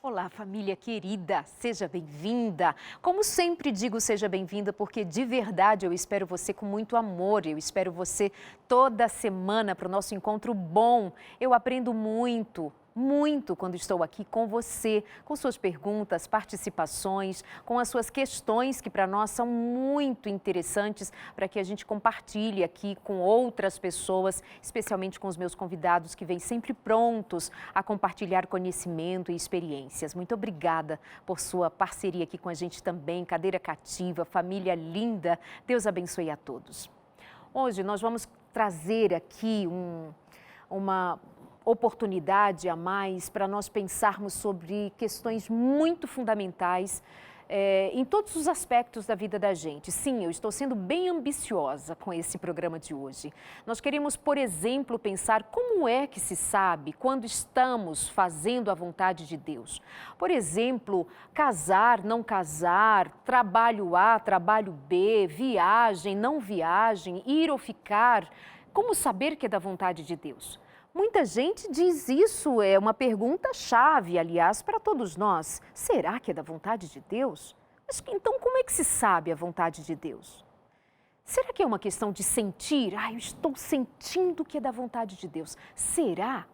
Olá, família querida, seja bem-vinda. Como sempre digo, seja bem-vinda, porque de verdade eu espero você com muito amor. Eu espero você toda semana para o nosso encontro bom. Eu aprendo muito quando estou aqui com você, com suas perguntas, participações, com as suas questões que para nós são muito interessantes para que a gente compartilhe aqui com outras pessoas, especialmente com os meus convidados que vêm sempre prontos a compartilhar conhecimento e experiências. Muito obrigada por sua parceria aqui com a gente também, cadeira cativa, família linda. Deus abençoe a todos. Hoje nós vamos trazer aqui uma oportunidade a mais para nós pensarmos sobre questões muito fundamentais em todos os aspectos da vida da gente. Sim, eu estou sendo bem ambiciosa com esse programa de hoje. Nós queremos, por exemplo, pensar como é que se sabe quando estamos fazendo a vontade de Deus. Por exemplo, casar, não casar, trabalho A, trabalho B, viagem, não viagem, ir ou ficar. Como saber que é da vontade de Deus? Muita gente diz isso, é uma pergunta-chave, aliás, para todos nós. Será que é da vontade de Deus? Mas então como é que se sabe a vontade de Deus? Será que é uma questão de sentir? Eu estou sentindo que é da vontade de Deus. Será?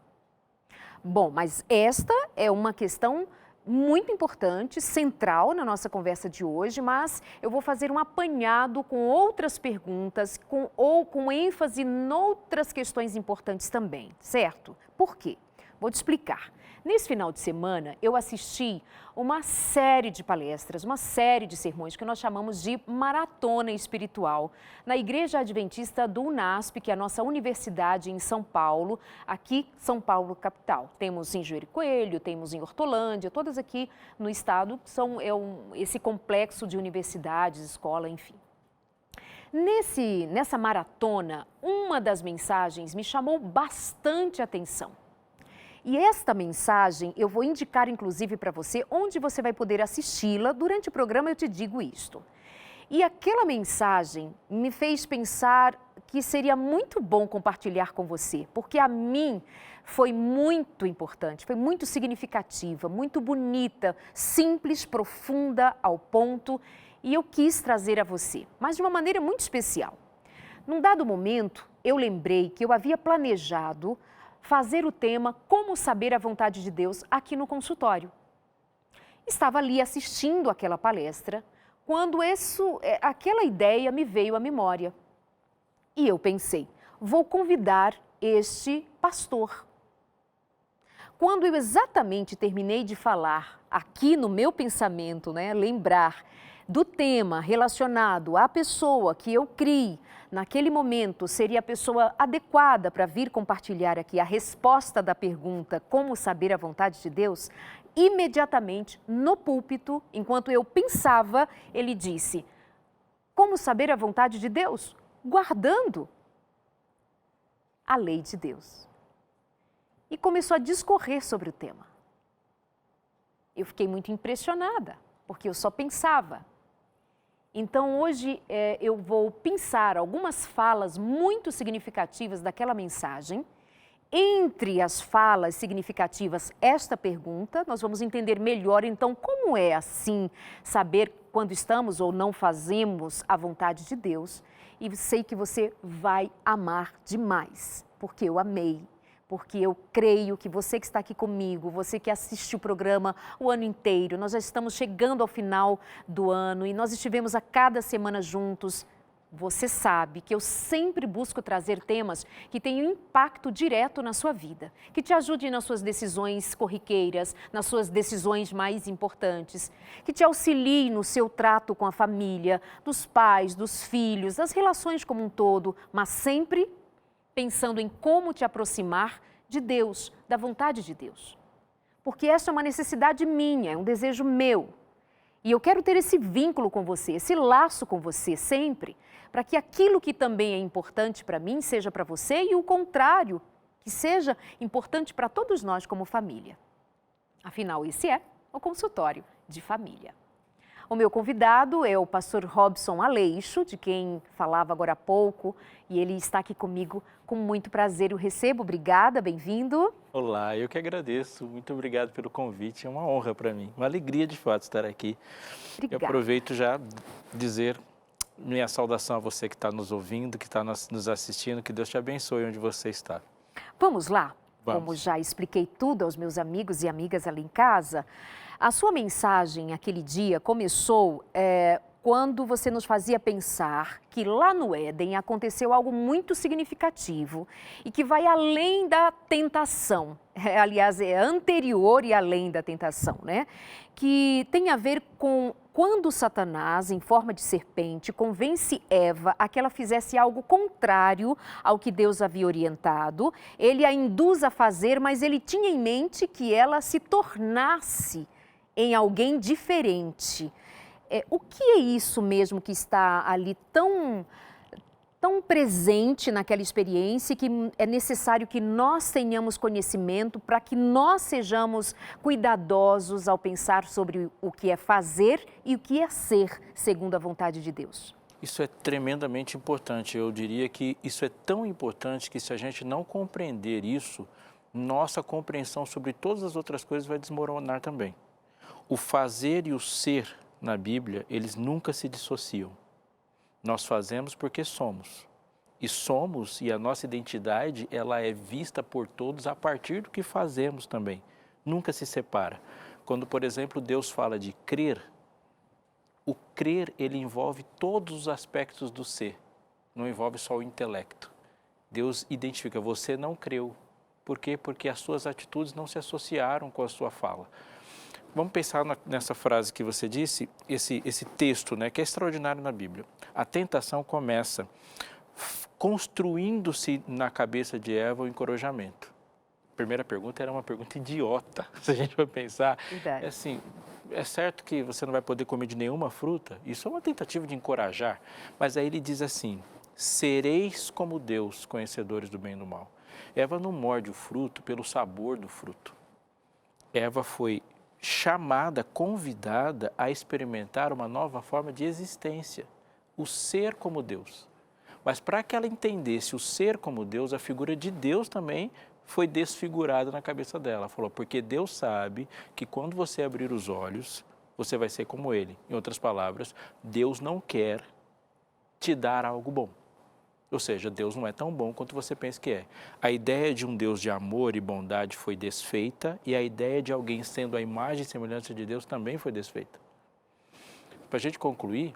Bom, mas esta é uma questão muito importante, central na nossa conversa de hoje, mas eu vou fazer um apanhado com outras perguntas ou com ênfase em outras questões importantes também, certo? Por quê? Vou te explicar. Nesse final de semana, eu assisti uma série de palestras, uma série de sermões que nós chamamos de Maratona Espiritual, na Igreja Adventista do UNASP, que é a nossa universidade em São Paulo, aqui São Paulo capital. Temos em Juízo Coelho, temos em Hortolândia, todas aqui no estado, são esse complexo de universidades, escola, enfim. Nessa maratona, uma das mensagens me chamou bastante atenção. E esta mensagem eu vou indicar inclusive para você onde você vai poder assisti-la. Durante o programa eu te digo isto. E aquela mensagem me fez pensar que seria muito bom compartilhar com você, porque a mim foi muito importante, foi muito significativa, muito bonita, simples, profunda, ao ponto, e eu quis trazer a você, mas de uma maneira muito especial. Num dado momento, eu lembrei que eu havia planejado fazer o tema Como Saber a Vontade de Deus aqui no consultório. Estava ali assistindo aquela palestra quando aquela ideia me veio à memória. E eu pensei, vou convidar este pastor. Quando eu exatamente terminei de falar aqui no meu pensamento, lembrar do tema relacionado à pessoa que eu criei, naquele momento seria a pessoa adequada para vir compartilhar aqui a resposta da pergunta como saber a vontade de Deus, imediatamente no púlpito, enquanto eu pensava, ele disse, como saber a vontade de Deus? Guardando a lei de Deus. E começou a discorrer sobre o tema. Eu fiquei muito impressionada, porque eu só pensava. Então, hoje eu vou pensar algumas falas muito significativas daquela mensagem. Entre as falas significativas, esta pergunta, nós vamos entender melhor, então, como é assim saber quando estamos ou não fazemos a vontade de Deus. E sei que você vai amar demais, porque eu amei. Porque eu creio que você que está aqui comigo, você que assiste o programa o ano inteiro, nós já estamos chegando ao final do ano e nós estivemos a cada semana juntos. Você sabe que eu sempre busco trazer temas que tenham impacto direto na sua vida, que te ajudem nas suas decisões corriqueiras, nas suas decisões mais importantes, que te auxiliem no seu trato com a família, dos pais, dos filhos, das relações como um todo, mas sempre pensando em como te aproximar de Deus, da vontade de Deus. Porque essa é uma necessidade minha, é um desejo meu. E eu quero ter esse vínculo com você, esse laço com você sempre, para que aquilo que também é importante para mim seja para você e o contrário, que seja importante para todos nós como família. Afinal, esse é o consultório de família. O meu convidado é o pastor Robson Aleixo, de quem falava agora há pouco, e ele está aqui comigo com muito prazer. Eu recebo, obrigada, bem-vindo. Olá, eu que agradeço. Muito obrigado pelo convite. É uma honra para mim, uma alegria de fato estar aqui. Eu Obrigada. aproveito já dizer minha saudação a você que está nos ouvindo, que está nos assistindo, que Deus te abençoe onde você está. Vamos lá? Vamos. Como já expliquei tudo aos meus amigos e amigas ali em casa, a sua mensagem aquele dia começou quando você nos fazia pensar que lá no Éden aconteceu algo muito significativo e que vai além da tentação. Aliás, é anterior e além da tentação, né? Que tem a ver com quando Satanás, em forma de serpente, convence Eva a que ela fizesse algo contrário ao que Deus havia orientado. Ele a induz a fazer, mas ele tinha em mente que ela se tornasse em alguém diferente. O que é isso mesmo que está ali tão presente naquela experiência e que é necessário que nós tenhamos conhecimento para que nós sejamos cuidadosos ao pensar sobre o que é fazer e o que é ser, segundo a vontade de Deus? Isso é tremendamente importante. Eu diria que isso é tão importante que se a gente não compreender isso, nossa compreensão sobre todas as outras coisas vai desmoronar também. O fazer e o ser na Bíblia, eles nunca se dissociam. Nós fazemos porque somos. E somos, e a nossa identidade, ela é vista por todos a partir do que fazemos também. Nunca se separa. Quando, por exemplo, Deus fala de crer, o crer, ele envolve todos os aspectos do ser. Não envolve só o intelecto. Deus identifica, você não creu. Por quê? Porque as suas atitudes não se associaram com a sua fala. Vamos pensar nessa frase que você disse, esse texto, né, que é extraordinário na Bíblia. A tentação começa construindo-se na cabeça de Eva o encorajamento. A primeira pergunta era uma pergunta idiota, se a gente for pensar. Verdade. É assim, é certo que você não vai poder comer de nenhuma fruta? Isso é uma tentativa de encorajar. Mas aí ele diz assim, sereis como Deus, conhecedores do bem e do mal. Eva não morde o fruto pelo sabor do fruto. Eva foi chamada, convidada a experimentar uma nova forma de existência, o ser como Deus. Mas para que ela entendesse o ser como Deus, a figura de Deus também foi desfigurada na cabeça dela. Ela falou, porque Deus sabe que quando você abrir os olhos, você vai ser como Ele. Em outras palavras, Deus não quer te dar algo bom. Ou seja, Deus não é tão bom quanto você pensa que é. A ideia de um Deus de amor e bondade foi desfeita e a ideia de alguém sendo a imagem e semelhança de Deus também foi desfeita. Para a gente concluir,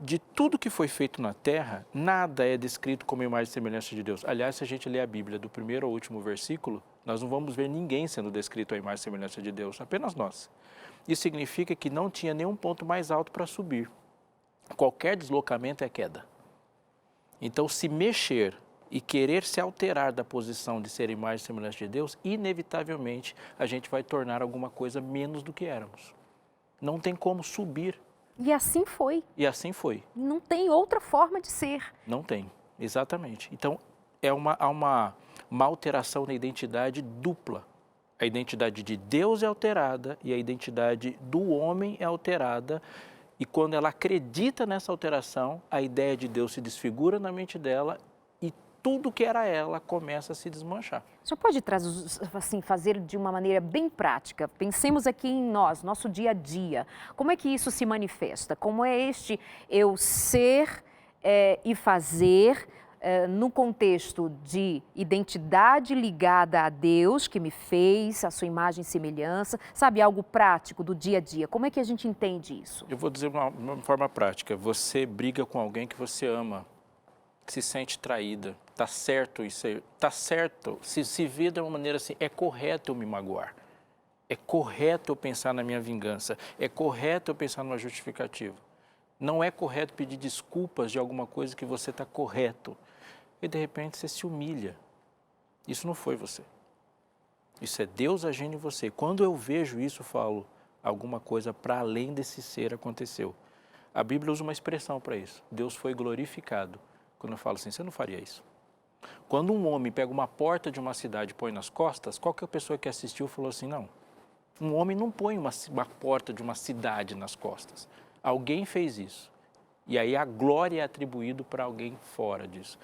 de tudo que foi feito na terra, nada é descrito como imagem e semelhança de Deus. Aliás, se a gente ler a Bíblia do primeiro ao último versículo, nós não vamos ver ninguém sendo descrito a imagem e semelhança de Deus, apenas nós. Isso significa que não tinha nenhum ponto mais alto para subir. Qualquer deslocamento é queda. Então, se mexer e querer se alterar da posição de ser imagem e semelhança de Deus, inevitavelmente a gente vai tornar alguma coisa menos do que éramos. Não tem como subir. E assim foi. E assim foi. Não tem outra forma de ser. Não tem, exatamente. Então, há uma alteração na identidade dupla. A identidade de Deus é alterada e a identidade do homem é alterada. E quando ela acredita nessa alteração, a ideia de Deus se desfigura na mente dela e tudo que era ela começa a se desmanchar. O senhor pode assim, fazer de uma maneira bem prática? Pensemos aqui em nós, nosso dia a dia. Como é que isso se manifesta? Como é este eu ser e fazer no contexto de identidade ligada a Deus, que me fez, a sua imagem e semelhança, sabe, algo prático do dia a dia. Como é que a gente entende isso? Eu vou dizer uma forma prática. Você briga com alguém que você ama, que se sente traída. Está certo isso aí. Está certo. Se vê de uma maneira assim, é correto eu me magoar. É correto eu pensar na minha vingança. É correto eu pensar numa justificativa. Não é correto pedir desculpas de alguma coisa que você está correto. E de repente você se humilha. Isso não foi você. Isso é Deus agindo em você. Quando eu vejo isso, eu falo, alguma coisa para além desse ser aconteceu. A Bíblia usa uma expressão para isso. Deus foi glorificado. Quando eu falo assim, você não faria isso. Quando um homem pega uma porta de uma cidade e põe nas costas, qualquer pessoa que assistiu falou assim, não, Um homem não põe uma porta de uma cidade nas costas. Alguém fez isso. E aí a glória é atribuída para alguém fora disso.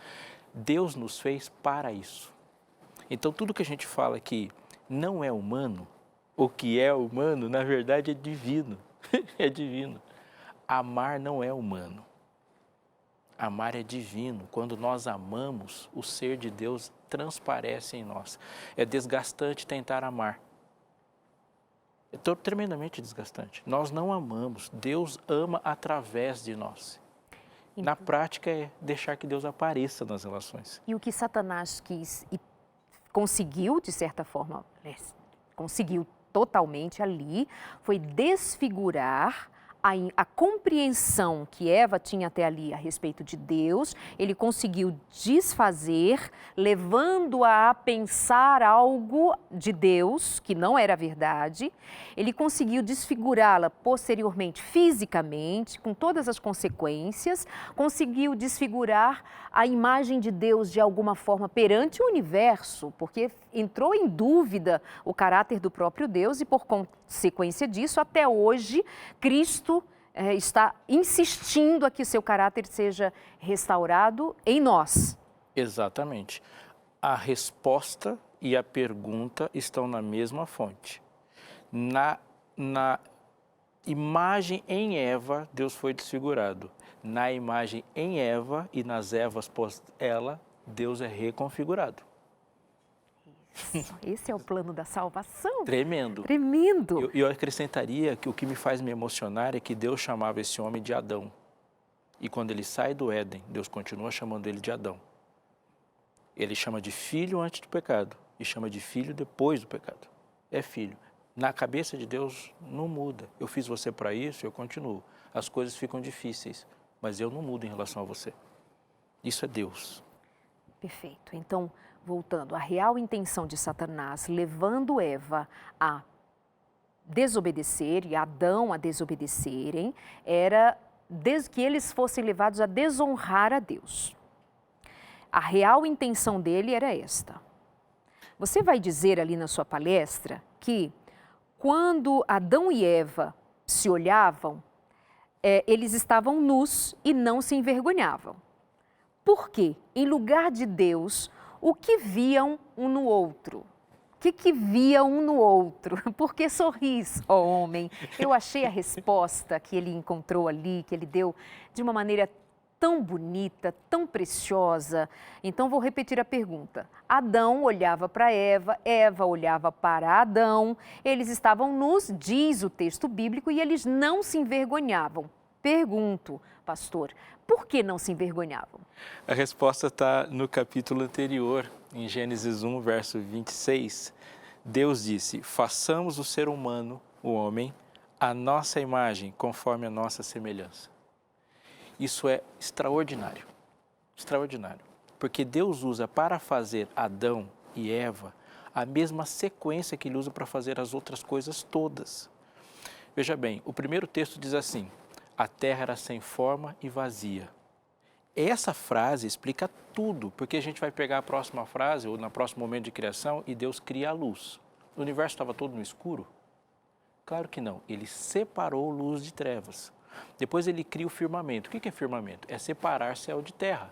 Deus nos fez para isso. Então tudo que a gente fala que não é humano, o que é humano, na verdade é divino. É divino. Amar não é humano. Amar é divino. Quando nós amamos, o ser de Deus transparece em nós. É desgastante tentar amar. É tremendamente desgastante. Nós não amamos. Deus ama através de nós. Na prática é deixar que Deus apareça nas relações. E o que Satanás quis e conseguiu, de certa forma, conseguiu totalmente ali, foi desfigurar a compreensão que Eva tinha até ali a respeito de Deus. Ele conseguiu desfazer, levando-a a pensar algo de Deus que não era verdade. Ele conseguiu desfigurá-la posteriormente fisicamente, com todas as consequências. Conseguiu desfigurar a imagem de Deus de alguma forma perante o universo, porque entrou em dúvida o caráter do próprio Deus e, por consequência disso, até hoje, Cristo está insistindo a que o seu caráter seja restaurado em nós. Exatamente. A resposta e a pergunta estão na mesma fonte. Na imagem em Eva, Deus foi desfigurado. Na imagem em Eva e nas Evas pós ela, Deus é reconfigurado. Isso, esse é o plano da salvação. Tremendo. Tremendo. Eu acrescentaria que o que me faz me emocionar é que Deus chamava esse homem de Adão. E quando ele sai do Éden, Deus continua chamando ele de Adão. Ele chama de filho antes do pecado e chama de filho depois do pecado. É filho. Na cabeça de Deus não muda. Eu fiz você para isso, eu continuo. As coisas ficam difíceis, mas eu não mudo em relação a você. Isso é Deus. Perfeito. Então, voltando, a real intenção de Satanás, levando Eva a desobedecer e Adão a desobedecerem, era que eles fossem levados a desonrar a Deus. A real intenção dele era esta. Você vai dizer ali na sua palestra que quando Adão e Eva se olhavam, eles estavam nus e não se envergonhavam. Por quê? Em lugar de Deus, o que viam um no outro? O que via um no outro? Por que sorris, ó homem? Eu achei a resposta que ele encontrou ali, que ele deu de uma maneira tão bonita, tão preciosa. Então, vou repetir a pergunta. Adão olhava para Eva, Eva olhava para Adão. Eles estavam nus, diz o texto bíblico, e eles não se envergonhavam. Pergunto, pastor, por que não se envergonhavam? A resposta está no capítulo anterior, em Gênesis 1, verso 26. Deus disse, façamos o ser humano, o homem, a nossa imagem, conforme a nossa semelhança. Isso é extraordinário, extraordinário. Porque Deus usa para fazer Adão e Eva a mesma sequência que Ele usa para fazer as outras coisas todas. Veja bem, o primeiro texto diz assim, a terra era sem forma e vazia. Essa frase explica tudo, porque a gente vai pegar a próxima frase, ou no próximo momento de criação, e Deus cria a luz. O universo estava todo no escuro? Claro que não, Ele separou luz de trevas. Depois Ele cria o firmamento. O que é firmamento? É separar céu de terra.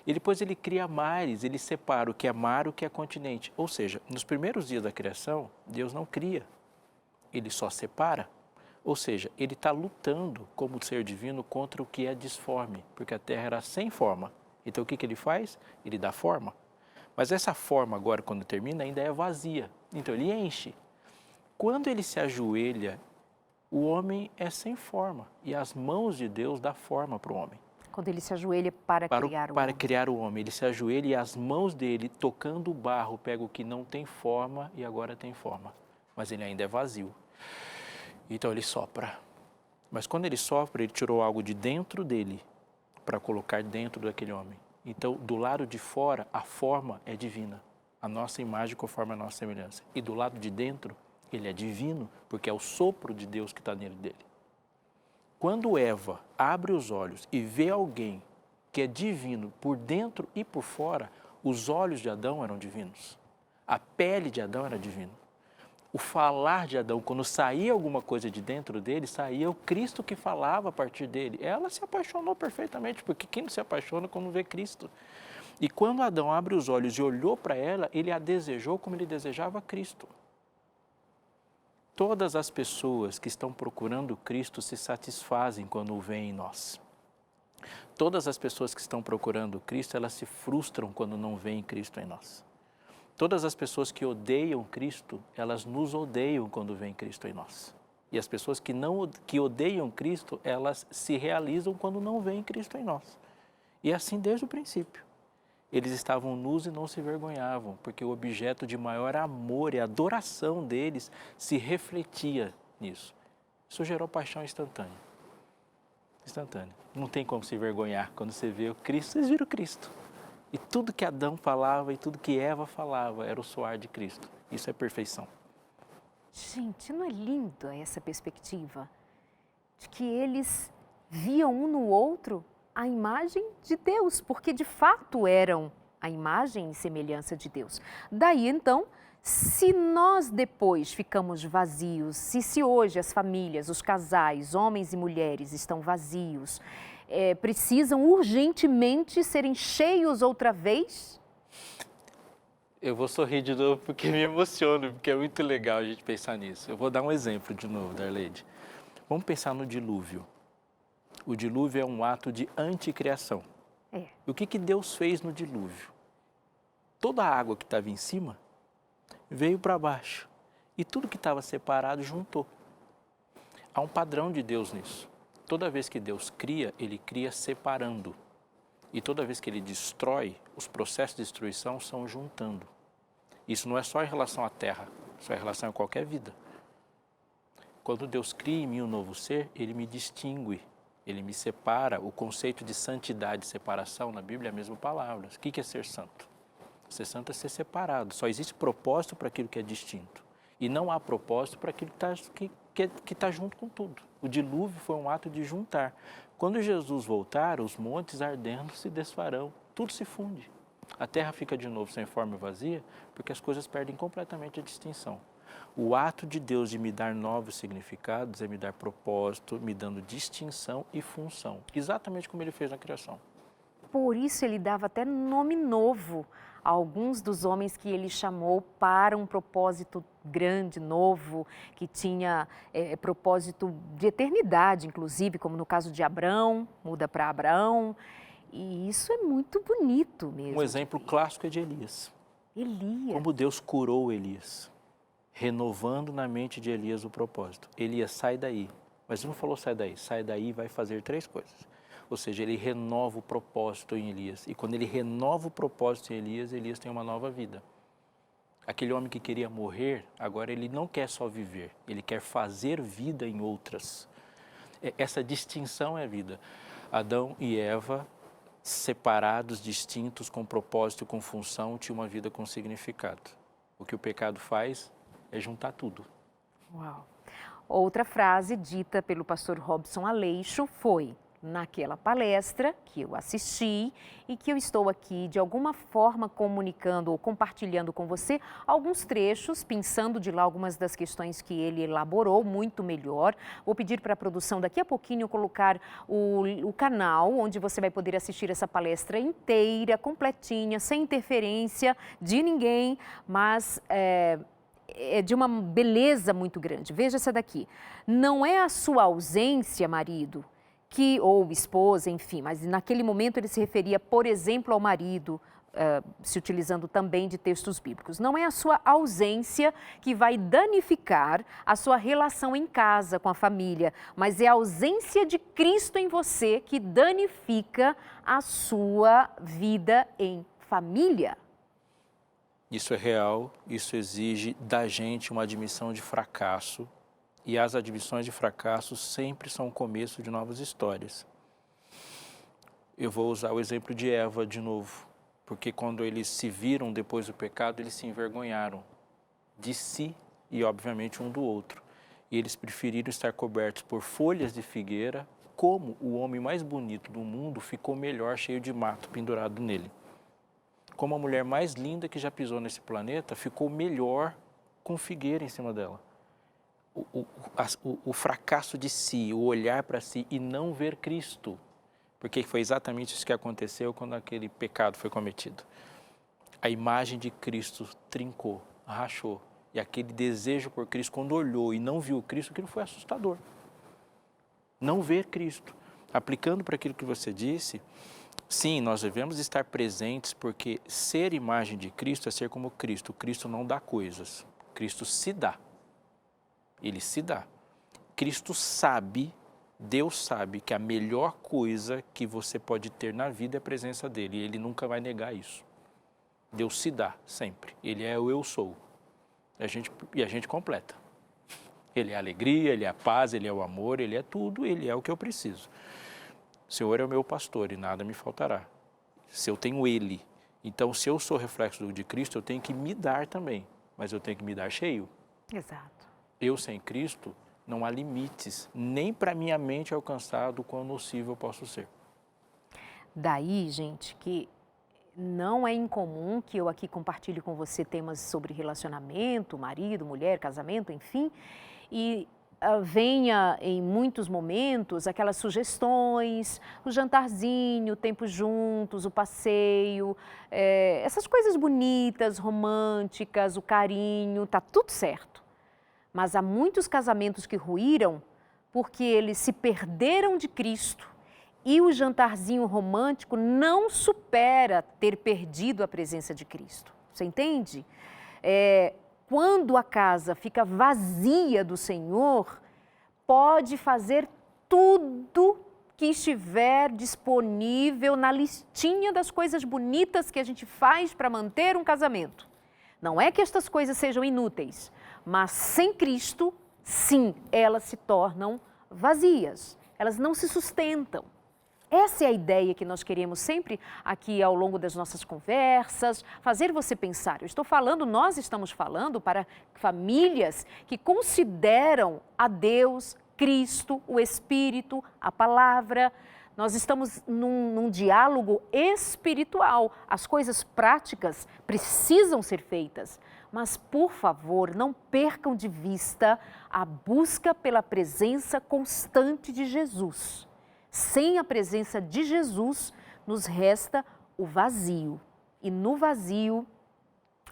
E depois Ele cria mares, Ele separa o que é mar e o que é continente. Ou seja, nos primeiros dias da criação, Deus não cria, Ele só separa. Ou seja, Ele está lutando como ser divino contra o que é disforme, porque a terra era sem forma. Então o que Ele faz? Ele dá forma. Mas essa forma agora, quando termina, ainda é vazia. Então Ele enche. Quando Ele se ajoelha, o homem é sem forma e as mãos de Deus dão forma para o homem. Quando Ele se ajoelha para criar o homem. Para criar o homem, Ele se ajoelha e as mãos dele, tocando o barro, pega o que não tem forma e agora tem forma. Mas ele ainda é vazio. Então Ele sopra. Mas quando Ele sopra, Ele tirou algo de dentro dele para colocar dentro daquele homem. Então, do lado de fora, a forma é divina. A nossa imagem conforme a nossa semelhança. E do lado de dentro, Ele é divino, porque é o sopro de Deus que está nele dele. Quando Eva abre os olhos e vê alguém que é divino por dentro e por fora, os olhos de Adão eram divinos. A pele de Adão era divina. O falar de Adão, quando saía alguma coisa de dentro dele, saía o Cristo que falava a partir dele. Ela se apaixonou perfeitamente, porque quem não se apaixona quando vê Cristo? E quando Adão abre os olhos e olhou para ela, ele a desejou como ele desejava Cristo. Todas as pessoas que estão procurando Cristo se satisfazem quando o veem em nós. Todas as pessoas que estão procurando Cristo, elas se frustram quando não veem Cristo em nós. Todas as pessoas que odeiam Cristo, elas nos odeiam quando veem Cristo em nós. E as pessoas que odeiam Cristo, elas se realizam quando não veem Cristo em nós. E é assim desde o princípio. Eles estavam nus e não se envergonhavam, porque o objeto de maior amor e adoração deles se refletia nisso. Isso gerou paixão instantânea. Instantânea. Não tem como se envergonhar quando você vê o Cristo. Vocês viram o Cristo. E tudo que Adão falava e tudo que Eva falava era o soar de Cristo. Isso é perfeição. Gente, não é linda essa perspectiva? De que eles viam um no outro a imagem de Deus, porque de fato eram a imagem e semelhança de Deus. Daí então, se nós depois ficamos vazios, se hoje as famílias, os casais, homens e mulheres estão vazios, precisam urgentemente serem cheios outra vez? Eu vou sorrir de novo porque me emociono, porque é muito legal a gente pensar nisso. Eu vou dar um exemplo de novo, Darleide. Vamos pensar no dilúvio. O dilúvio é um ato de anticriação. É. O que Deus fez no dilúvio? Toda a água que estava em cima veio para baixo e tudo que estava separado juntou. Há um padrão de Deus nisso. Toda vez que Deus cria, Ele cria separando. E toda vez que Ele destrói, os processos de destruição são juntando. Isso não é só em relação à terra, isso é em relação a qualquer vida. Quando Deus cria em mim um novo ser, Ele me distingue, Ele me separa. O conceito de santidade e separação na Bíblia é a mesma palavra. O que é ser santo? Ser santo é ser separado. Só existe propósito para aquilo que é distinto. E não há propósito para aquilo que está junto com tudo. O dilúvio foi um ato de juntar. Quando Jesus voltar, os montes ardendo se desfarão, tudo se funde. A terra fica de novo sem forma e vazia, porque as coisas perdem completamente a distinção. O ato de Deus de me dar novos significados é me dar propósito, me dando distinção e função, exatamente como Ele fez na criação. Por isso Ele dava até nome novo a alguns dos homens que Ele chamou para um propósito grande, novo, que tinha propósito de eternidade, inclusive, como no caso de Abrão, muda para Abraão. E isso é muito bonito mesmo. Um exemplo clássico é de Elias. Elias. Como Deus curou Elias, renovando na mente de Elias o propósito. Elias, sai daí. Mas ele não falou sai daí e vai fazer 3 coisas. Ou seja, ele renova o propósito em Elias. E quando ele renova o propósito em Elias, Elias tem uma nova vida. Aquele homem que queria morrer, agora ele não quer só viver, ele quer fazer vida em outras. Essa distinção é a vida. Adão e Eva, separados, distintos, com propósito e com função, tinham uma vida com significado. O que o pecado faz é juntar tudo. Uau! Outra frase dita pelo pastor Robson Aleixo foi: naquela palestra que eu assisti e que eu estou aqui de alguma forma comunicando ou compartilhando com você alguns trechos, pensando de lá algumas das questões que ele elaborou muito melhor. Vou pedir para a produção daqui a pouquinho colocar o canal onde você vai poder assistir essa palestra inteira, completinha, sem interferência de ninguém, mas é de uma beleza muito grande. Veja essa daqui. Não é a sua ausência, marido, ou esposa, enfim, mas naquele momento ele se referia, por exemplo, ao marido, se utilizando também de textos bíblicos. Não é a sua ausência que vai danificar a sua relação em casa com a família, mas é a ausência de Cristo em você que danifica a sua vida em família. Isso é real, isso exige da gente uma admissão de fracasso. E as admissões de fracasso sempre são o começo de novas histórias. Eu vou usar o exemplo de Eva de novo, porque quando eles se viram depois do pecado, eles se envergonharam de si e, obviamente, um do outro. E eles preferiram estar cobertos por folhas de figueira, como o homem mais bonito do mundo ficou melhor, cheio de mato pendurado nele. Como a mulher mais linda que já pisou nesse planeta ficou melhor com figueira em cima dela. O fracasso de si, o olhar para si e não ver Cristo. Porque foi exatamente isso que aconteceu quando aquele pecado foi cometido. A imagem de Cristo trincou, rachou. E aquele desejo por Cristo, quando olhou e não viu Cristo, aquilo foi assustador. Não ver Cristo. Aplicando para aquilo que você disse, sim, nós devemos estar presentes, porque ser imagem de Cristo é ser como Cristo. Cristo não dá coisas, Cristo se dá. Ele se dá. Cristo sabe, Deus sabe que a melhor coisa que você pode ter na vida é a presença dele. E ele nunca vai negar isso. Deus se dá sempre. Ele é o eu sou. E a gente completa. Ele é a alegria, ele é a paz, ele é o amor, ele é tudo, ele é o que eu preciso. O Senhor é o meu pastor e nada me faltará. Se eu tenho ele, então se eu sou reflexo de Cristo, eu tenho que me dar também. Mas eu tenho que me dar cheio. Exato. Eu sem Cristo, não há limites, nem para minha mente alcançar do quão nocivo eu posso ser. Daí, gente, que não é incomum que eu aqui compartilhe com você temas sobre relacionamento, marido, mulher, casamento, enfim, e venha em muitos momentos aquelas sugestões, o jantarzinho, o tempo juntos, o passeio, essas coisas bonitas, românticas, o carinho, tá tudo certo. Mas há muitos casamentos que ruíram porque eles se perderam de Cristo e o jantarzinho romântico não supera ter perdido a presença de Cristo. Você entende? Quando a casa fica vazia do Senhor, pode fazer tudo que estiver disponível na listinha das coisas bonitas que a gente faz para manter um casamento. Não é que estas coisas sejam inúteis, mas sem Cristo, sim, elas se tornam vazias, elas não se sustentam. Essa é a ideia que nós queremos sempre aqui ao longo das nossas conversas, fazer você pensar. Nós estamos falando para famílias que consideram a Deus, Cristo, o Espírito, a palavra. Nós estamos num diálogo espiritual. As coisas práticas precisam ser feitas, mas, por favor, não percam de vista a busca pela presença constante de Jesus. Sem a presença de Jesus, nos resta o vazio. E no vazio,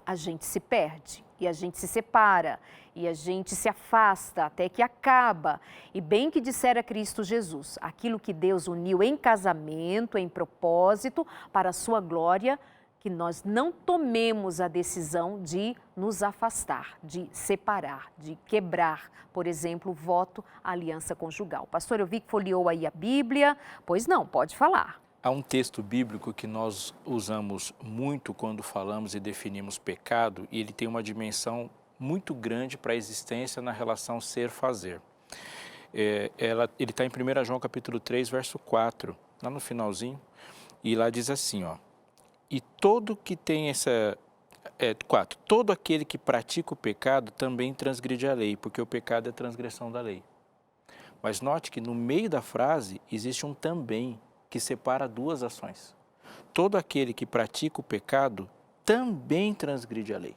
a gente se perde, e a gente se separa, e a gente se afasta até que acaba. E bem que dissera Cristo Jesus, aquilo que Deus uniu em casamento, em propósito, para a sua glória, que nós não tomemos a decisão de nos afastar, de separar, de quebrar, por exemplo, o voto, a aliança conjugal. Pastor, eu vi que folheou aí a Bíblia. Pois não, pode falar. Há um texto bíblico que nós usamos muito quando falamos e definimos pecado, e ele tem uma dimensão muito grande para a existência na relação ser-fazer. Ele está em 1 João capítulo 3, verso 4, lá no finalzinho, e lá diz assim, ó, e todo que tem essa... 4. Todo aquele que pratica o pecado também transgride a lei, porque o pecado é transgressão da lei. Mas note que no meio da frase existe um também, que separa duas ações. Todo aquele que pratica o pecado também transgride a lei.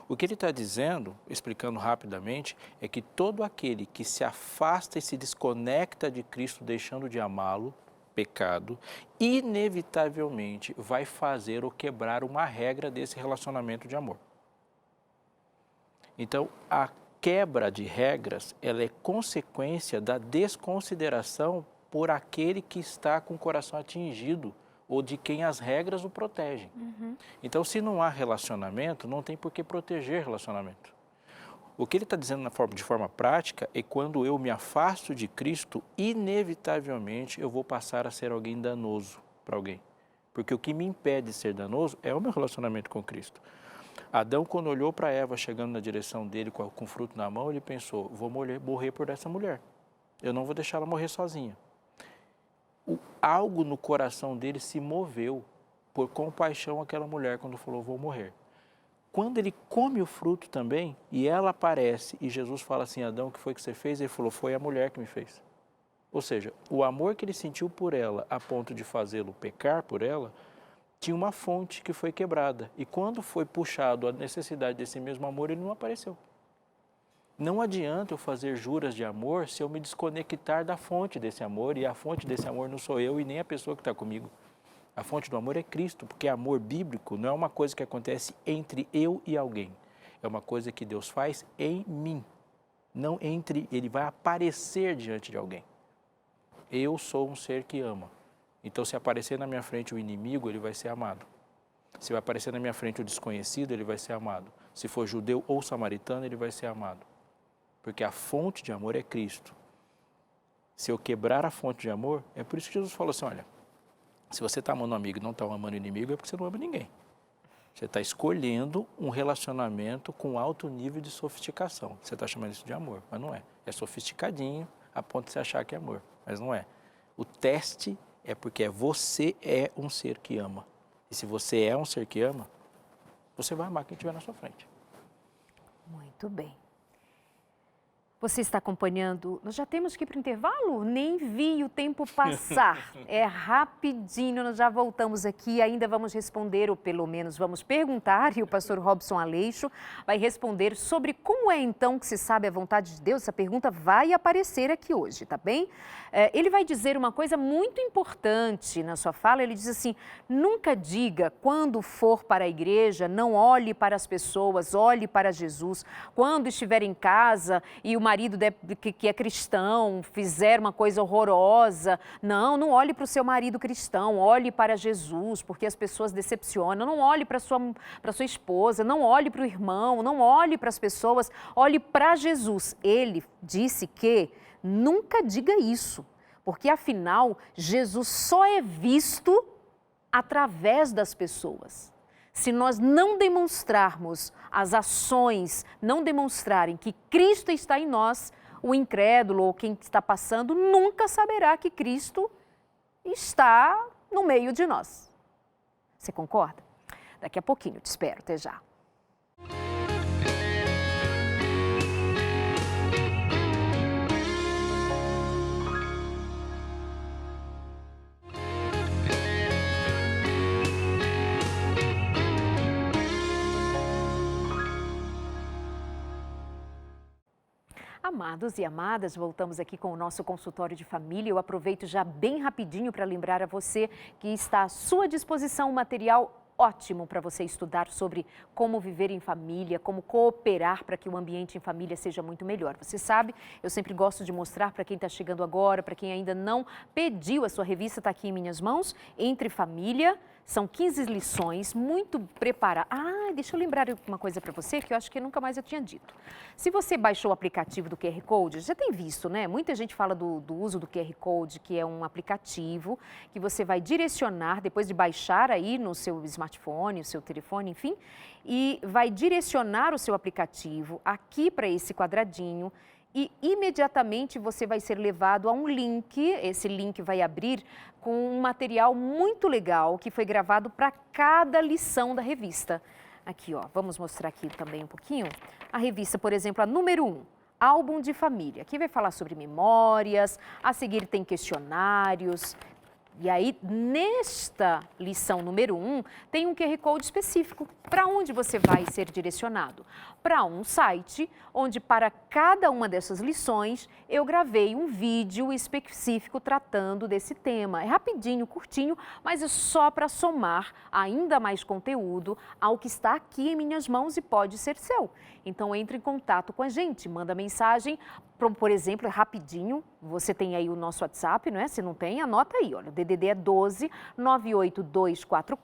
O que ele está dizendo, explicando rapidamente, é que todo aquele que se afasta e se desconecta de Cristo, deixando de amá-lo, pecado, inevitavelmente vai fazer ou quebrar uma regra desse relacionamento de amor. Então, a quebra de regras, ela é consequência da desconsideração por aquele que está com o coração atingido ou de quem as regras o protegem. Então, se não há relacionamento, não tem por que proteger relacionamento. O que ele está dizendo de forma prática é quando eu me afasto de Cristo, inevitavelmente eu vou passar a ser alguém danoso para alguém. Porque o que me impede de ser danoso é o meu relacionamento com Cristo. Adão, quando olhou para Eva chegando na direção dele com o fruto na mão, ele pensou, vou morrer por essa mulher. Eu não vou deixar ela morrer sozinha. Algo no coração dele se moveu por compaixão àquela mulher quando falou, vou morrer. Quando ele come o fruto também, e ela aparece, e Jesus fala assim, Adão, o que foi que você fez? Ele falou, foi a mulher que me fez. Ou seja, o amor que ele sentiu por ela, a ponto de fazê-lo pecar por ela, tinha uma fonte que foi quebrada. E quando foi puxado a necessidade desse mesmo amor, ele não apareceu. Não adianta eu fazer juras de amor se eu me desconectar da fonte desse amor, e a fonte desse amor não sou eu e nem a pessoa que está comigo. A fonte do amor é Cristo, porque amor bíblico não é uma coisa que acontece entre eu e alguém. É uma coisa que Deus faz em mim, não entre, ele vai aparecer diante de alguém. Eu sou um ser que ama. Então, se aparecer na minha frente o inimigo, ele vai ser amado. Se vai aparecer na minha frente o desconhecido, ele vai ser amado. Se for judeu ou samaritano, ele vai ser amado. Porque a fonte de amor é Cristo. Se eu quebrar a fonte de amor, é por isso que Jesus falou assim, olha, se você está amando um amigo e não está amando o inimigo, é porque você não ama ninguém. Você está escolhendo um relacionamento com alto nível de sofisticação. Você está chamando isso de amor, mas não é. É sofisticadinho a ponto de você achar que é amor, mas não é. O teste é porque você é um ser que ama. E se você é um ser que ama, você vai amar quem estiver na sua frente. Muito bem. Você está acompanhando? Nós já temos que ir para o intervalo? Nem vi o tempo passar. É rapidinho, nós já voltamos aqui. Ainda vamos responder, ou pelo menos vamos perguntar, e o pastor Robson Aleixo vai responder sobre como é então que se sabe a vontade de Deus. Essa pergunta vai aparecer aqui hoje, tá bem? Ele vai dizer uma coisa muito importante na sua fala. Ele diz assim, nunca diga, quando for para a igreja, não olhe para as pessoas, olhe para Jesus. Quando estiver em casa e o marido que é cristão fizer uma coisa horrorosa, não olhe para o seu marido cristão, olhe para Jesus, porque as pessoas decepcionam. Não olhe para sua esposa, não olhe para o irmão, não olhe para as pessoas, olhe para Jesus. Ele disse que nunca diga isso, porque afinal Jesus só é visto através das pessoas. Se nós não demonstrarmos as ações, não demonstrarem que Cristo está em nós, o incrédulo ou quem está passando nunca saberá que Cristo está no meio de nós. Você concorda? Daqui a pouquinho, te espero. Até já. Amados e amadas, voltamos aqui com o nosso consultório de família. Eu aproveito já bem rapidinho para lembrar a você que está à sua disposição um material ótimo para você estudar sobre como viver em família, como cooperar para que o ambiente em família seja muito melhor. Você sabe, eu sempre gosto de mostrar para quem está chegando agora, para quem ainda não pediu a sua revista, está aqui em minhas mãos, Entre Família. São 15 lições, muito preparadas. Deixa eu lembrar uma coisa para você que eu acho que nunca mais eu tinha dito. Se você baixou o aplicativo do QR Code, já tem visto, né? Muita gente fala do uso do QR Code, que é um aplicativo que você vai direcionar, depois de baixar aí no seu smartphone, o seu telefone, enfim, e vai direcionar o seu aplicativo aqui para esse quadradinho, e imediatamente você vai ser levado a um link. Esse link vai abrir com um material muito legal que foi gravado para cada lição da revista. Aqui, ó, vamos mostrar aqui também um pouquinho. A revista, por exemplo, a número 1, Álbum de Família. Aqui vai falar sobre memórias, a seguir tem questionários. E aí, nesta lição número 1, tem um QR Code específico. Para onde você vai ser direcionado? Para um site, onde para cada uma dessas lições, eu gravei um vídeo específico tratando desse tema. É rapidinho, curtinho, mas é só para somar ainda mais conteúdo ao que está aqui em minhas mãos e pode ser seu. Então, entre em contato com a gente, manda mensagem. Por exemplo, é rapidinho, você tem aí o nosso WhatsApp, não é? Se não tem, anota aí, olha, o DDD é 12 98244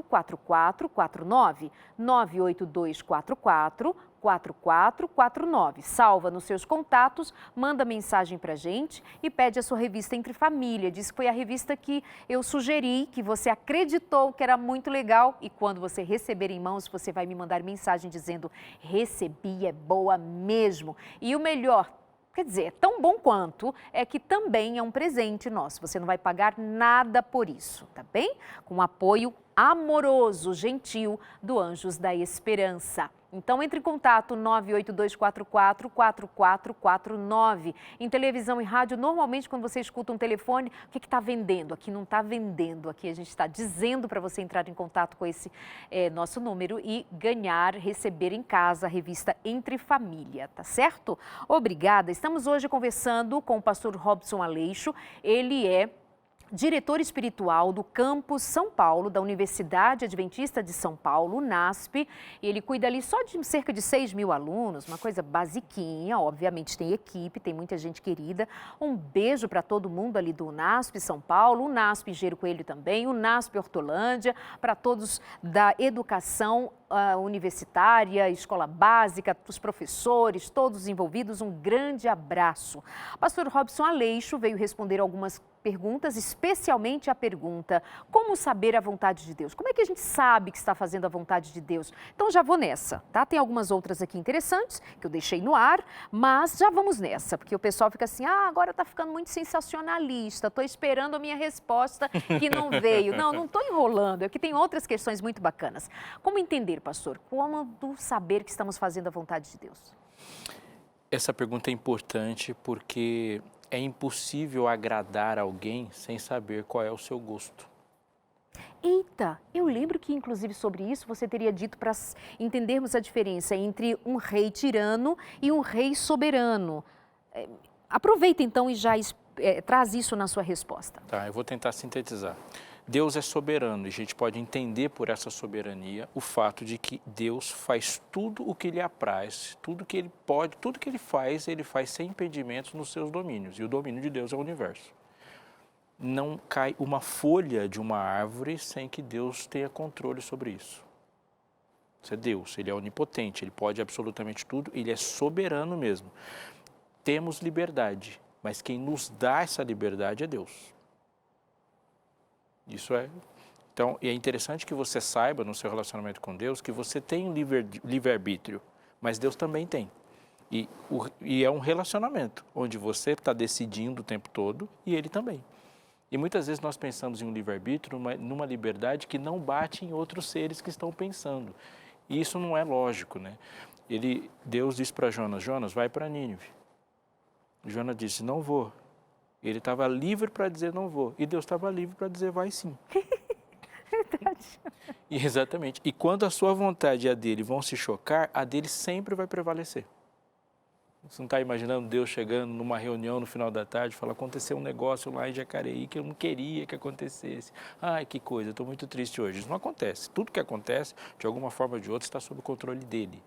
4449, 98244 4449. Salva nos seus contatos, manda mensagem pra gente e pede a sua revista Entre Família. Diz que foi a revista que eu sugeri, que você acreditou que era muito legal, e quando você receber em mãos, você vai me mandar mensagem dizendo: recebi, é boa mesmo. E o melhor, quer dizer, é tão bom quanto, é que também é um presente nosso. Você não vai pagar nada por isso, tá bem? Com apoio amoroso, gentil do Anjos da Esperança. Então, entre em contato 982444449. Em televisão e rádio, normalmente, quando você escuta um telefone, o que está vendendo? Aqui não está vendendo. Aqui a gente está dizendo para você entrar em contato com esse nosso número e ganhar, receber em casa a revista Entre Família, tá certo? Obrigada. Estamos hoje conversando com o pastor Robson Aleixo. Ele é diretor espiritual do campus São Paulo, da Universidade Adventista de São Paulo, UNASP. Ele cuida ali só de cerca de 6.000 alunos, uma coisa basiquinha, obviamente tem equipe, tem muita gente querida. Um beijo para todo mundo ali do UNASP São Paulo, UNASP Engenheiro Coelho também, UNASP Hortolândia, para todos da educação universitária, escola básica, os professores, todos envolvidos, um grande abraço. Pastor Robson Aleixo veio responder algumas perguntas, especialmente a pergunta: como saber a vontade de Deus? Como é que a gente sabe que está fazendo a vontade de Deus? Então já vou nessa, tá? Tem algumas outras aqui interessantes que eu deixei no ar, mas já vamos nessa, porque o pessoal fica assim: agora está ficando muito sensacionalista, estou esperando a minha resposta que não veio. Não estou enrolando, é que tem outras questões muito bacanas. Como entender, pastor? Como saber que estamos fazendo a vontade de Deus? Essa pergunta é importante porque é impossível agradar alguém sem saber qual é o seu gosto. Eita, eu lembro que inclusive sobre isso você teria dito para entendermos a diferença entre um rei tirano e um rei soberano. Aproveita então e já traz isso na sua resposta. Tá, eu vou tentar sintetizar. Deus é soberano e a gente pode entender por essa soberania o fato de que Deus faz tudo o que lhe apraz, tudo que ele pode, tudo que ele faz sem impedimentos nos seus domínios. E o domínio de Deus é o universo. Não cai uma folha de uma árvore sem que Deus tenha controle sobre isso. Isso é Deus, ele é onipotente, ele pode absolutamente tudo, ele é soberano mesmo. Temos liberdade, mas quem nos dá essa liberdade é Deus. Isso é. Então, é interessante que você saiba no seu relacionamento com Deus que você tem um livre-arbítrio, mas Deus também tem. E é um relacionamento onde você está decidindo o tempo todo e Ele também. E muitas vezes nós pensamos em um livre-arbítrio, numa liberdade que não bate em outros seres que estão pensando. E isso não é lógico, né? Deus disse para Jonas: Jonas, vai para Nínive. Jonas disse: não vou. Ele estava livre para dizer não vou. E Deus estava livre para dizer vai sim. Verdade. Exatamente. E quando a sua vontade e a dele vão se chocar, a dele sempre vai prevalecer. Você não está imaginando Deus chegando numa reunião no final da tarde e falar: aconteceu um negócio lá em Jacareí que eu não queria que acontecesse. Ai, que coisa, estou muito triste hoje. Isso não acontece. Tudo que acontece, de alguma forma ou de outra, está sob o controle dele.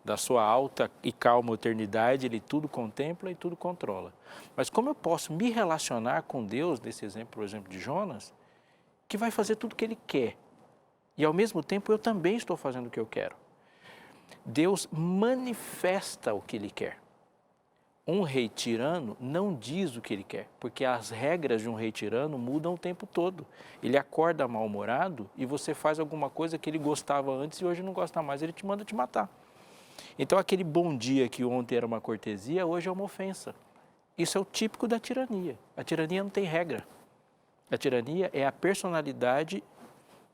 Da sua alta e calma eternidade, ele tudo contempla e tudo controla. Mas como eu posso me relacionar com Deus, nesse exemplo, por exemplo, de Jonas, que vai fazer tudo o que ele quer, e ao mesmo tempo eu também estou fazendo o que eu quero? Deus manifesta o que ele quer. Um rei tirano não diz o que ele quer, porque as regras de um rei tirano mudam o tempo todo. Ele acorda mal-humorado e você faz alguma coisa que ele gostava antes e hoje não gosta mais, ele te manda te matar. Então, aquele bom dia que ontem era uma cortesia, hoje é uma ofensa. Isso é o típico da tirania. A tirania não tem regra. A tirania é a personalidade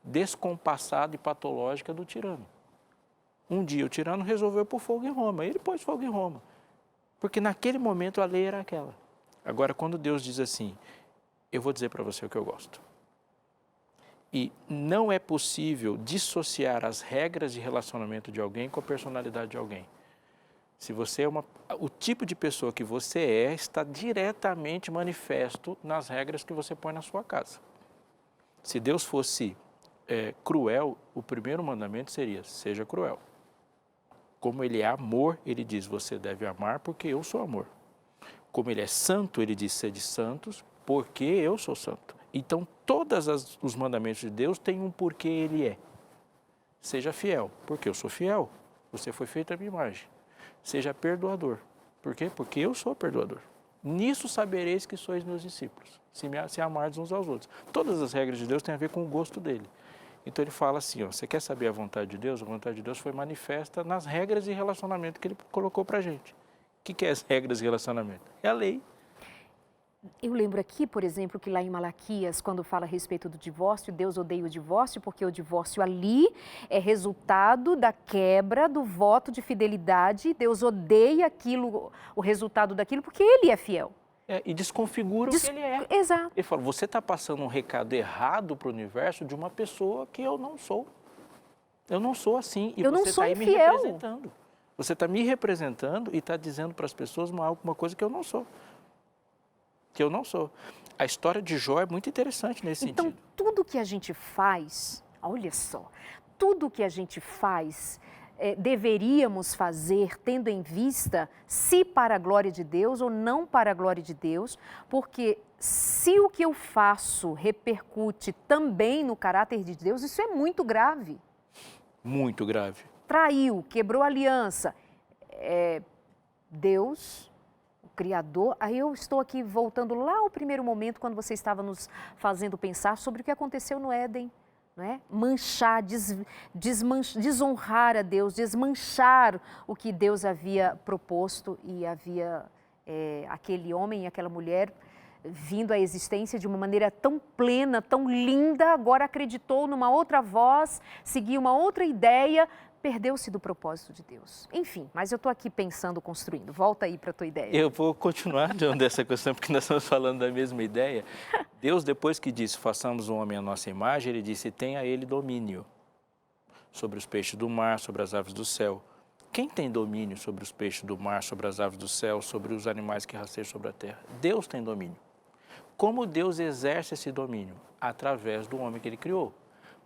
descompassada e patológica do tirano. Um dia o tirano resolveu pôr fogo em Roma, ele pôs fogo em Roma. Porque naquele momento a lei era aquela. Agora, quando Deus diz assim: eu vou dizer para você o que eu gosto. E não é possível dissociar as regras de relacionamento de alguém com a personalidade de alguém. Se você é o tipo de pessoa que você está diretamente manifesto nas regras que você põe na sua casa. Se Deus fosse cruel, o primeiro mandamento seria: seja cruel. Como Ele é amor, Ele diz: você deve amar porque eu sou amor. Como Ele é santo, Ele diz: sede santos porque eu sou santo. Então, todos os mandamentos de Deus têm um porquê Ele é. Seja fiel, porque eu sou fiel. Você foi feito à minha imagem. Seja perdoador. Por quê? Porque eu sou perdoador. Nisso sabereis que sois meus discípulos, se amardes uns aos outros. Todas as regras de Deus têm a ver com o gosto dele. Então ele fala assim: você quer saber a vontade de Deus? A vontade de Deus foi manifesta nas regras de relacionamento que ele colocou para a gente. O que é as regras de relacionamento? É a lei. Eu lembro aqui, por exemplo, que lá em Malaquias, quando fala a respeito do divórcio, Deus odeia o divórcio, porque o divórcio ali é resultado da quebra do voto de fidelidade. Deus odeia aquilo, o resultado daquilo, porque ele é fiel. E desconfigura o que ele é. Exato. Ele fala, você está passando um recado errado para o universo de uma pessoa que eu não sou. Eu não sou assim. E eu não você sou está aí me infiel. representando. Você está me representando e está dizendo para as pessoas alguma coisa que eu não sou. Que eu não sou. A história de Jó é muito interessante nesse sentido. Então, tudo que a gente faz, olha só, tudo que a gente faz, deveríamos fazer tendo em vista se para a glória de Deus ou não para a glória de Deus, porque se o que eu faço repercute também no caráter de Deus, isso é muito grave. Muito grave. Traiu, quebrou a aliança. Deus, o Criador. Aí eu estou aqui voltando lá ao primeiro momento, quando você estava nos fazendo pensar sobre o que aconteceu no Éden. Não é? Manchar, desonrar a Deus, desmanchar o que Deus havia proposto e havia aquele homem e aquela mulher vindo à existência de uma maneira tão plena, tão linda, agora acreditou numa outra voz, seguiu uma outra ideia, perdeu-se do propósito de Deus. Enfim, mas eu estou aqui pensando, construindo. Volta aí para a tua ideia. Eu vou continuar dessa questão, porque nós estamos falando da mesma ideia. Deus, depois que disse, façamos um homem à nossa imagem, ele disse, tenha ele domínio sobre os peixes do mar, sobre as aves do céu. Quem tem domínio sobre os peixes do mar, sobre as aves do céu, sobre os animais que rastejam sobre a terra? Deus tem domínio. Como Deus exerce esse domínio? Através do homem que ele criou.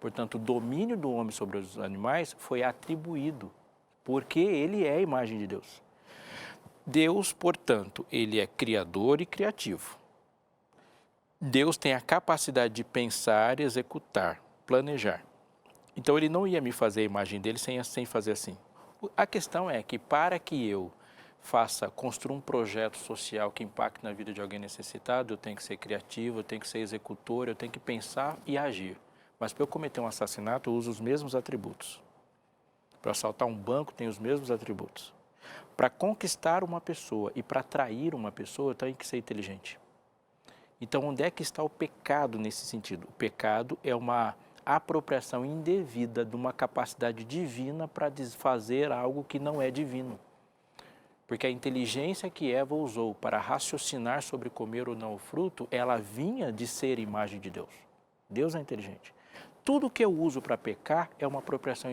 Portanto, o domínio do homem sobre os animais foi atribuído, porque ele é a imagem de Deus. Deus, portanto, ele é criador e criativo. Deus tem a capacidade de pensar, executar, planejar. Então, ele não ia me fazer a imagem dele sem fazer assim. A questão é que para que eu construa um projeto social que impacte na vida de alguém necessitado, eu tenho que ser criativo, eu tenho que ser executor, eu tenho que pensar e agir. Mas para eu cometer um assassinato, eu uso os mesmos atributos. Para assaltar um banco, tem os mesmos atributos. Para conquistar uma pessoa e para atrair uma pessoa, eu tenho que ser inteligente. Então, onde é que está o pecado nesse sentido? O pecado é uma apropriação indevida de uma capacidade divina para desfazer algo que não é divino. Porque a inteligência que Eva usou para raciocinar sobre comer ou não o fruto, ela vinha de ser imagem de Deus. Deus é inteligente. Tudo que eu uso para pecar é uma apropriação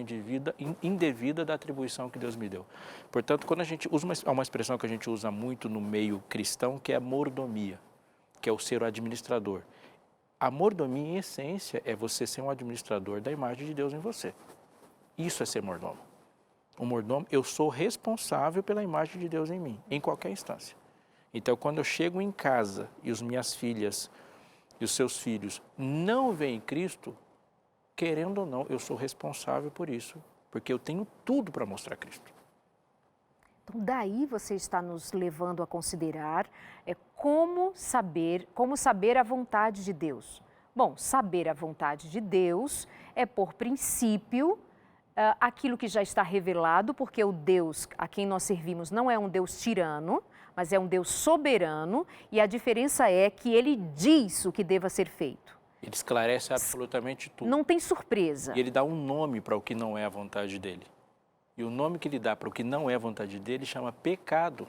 indevida da atribuição que Deus me deu. Portanto, quando a gente usa uma expressão que a gente usa muito no meio cristão, que é a mordomia, que é o ser o administrador. A mordomia, em essência, é você ser um administrador da imagem de Deus em você. Isso é ser mordomo. O mordomo, eu sou responsável pela imagem de Deus em mim, em qualquer instância. Então, quando eu chego em casa e as minhas filhas e os seus filhos não veem Cristo, querendo ou não, eu sou responsável por isso, porque eu tenho tudo para mostrar Cristo. Então, daí você está nos levando a considerar como saber a vontade de Deus. Bom, saber a vontade de Deus é, por princípio, aquilo que já está revelado, porque o Deus a quem nós servimos não é um Deus tirano, mas é um Deus soberano, e a diferença é que ele diz o que deva ser feito. Ele esclarece absolutamente tudo. Não tem surpresa. E ele dá um nome para o que não é a vontade dele. E o nome que ele dá para o que não é a vontade dele chama pecado.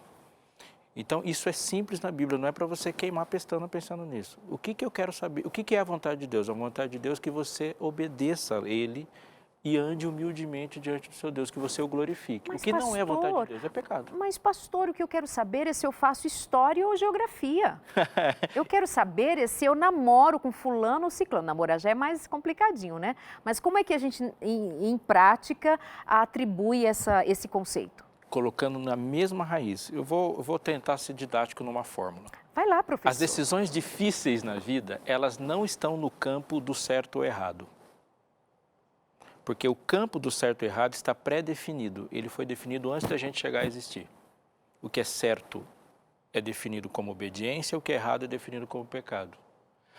Então, isso é simples na Bíblia, não é para você queimar a pestana pensando nisso. O que eu quero saber? O que é a vontade de Deus? A vontade de Deus é que você obedeça a ele e ande humildemente diante do seu Deus, que você o glorifique. Mas, o que não é a vontade de Deus é pecado. Mas, pastor, o que eu quero saber é se eu faço história ou geografia. Eu quero saber se eu namoro com fulano ou ciclano. Namorar já é mais complicadinho, né? Mas como é que a gente, em prática, atribui esse conceito? Colocando na mesma raiz. Eu vou tentar ser didático numa fórmula. Vai lá, professor. As decisões difíceis na vida, elas não estão no campo do certo ou errado. Porque o campo do certo e errado está pré-definido. Ele foi definido antes da gente chegar a existir. O que é certo é definido como obediência, o que é errado é definido como pecado.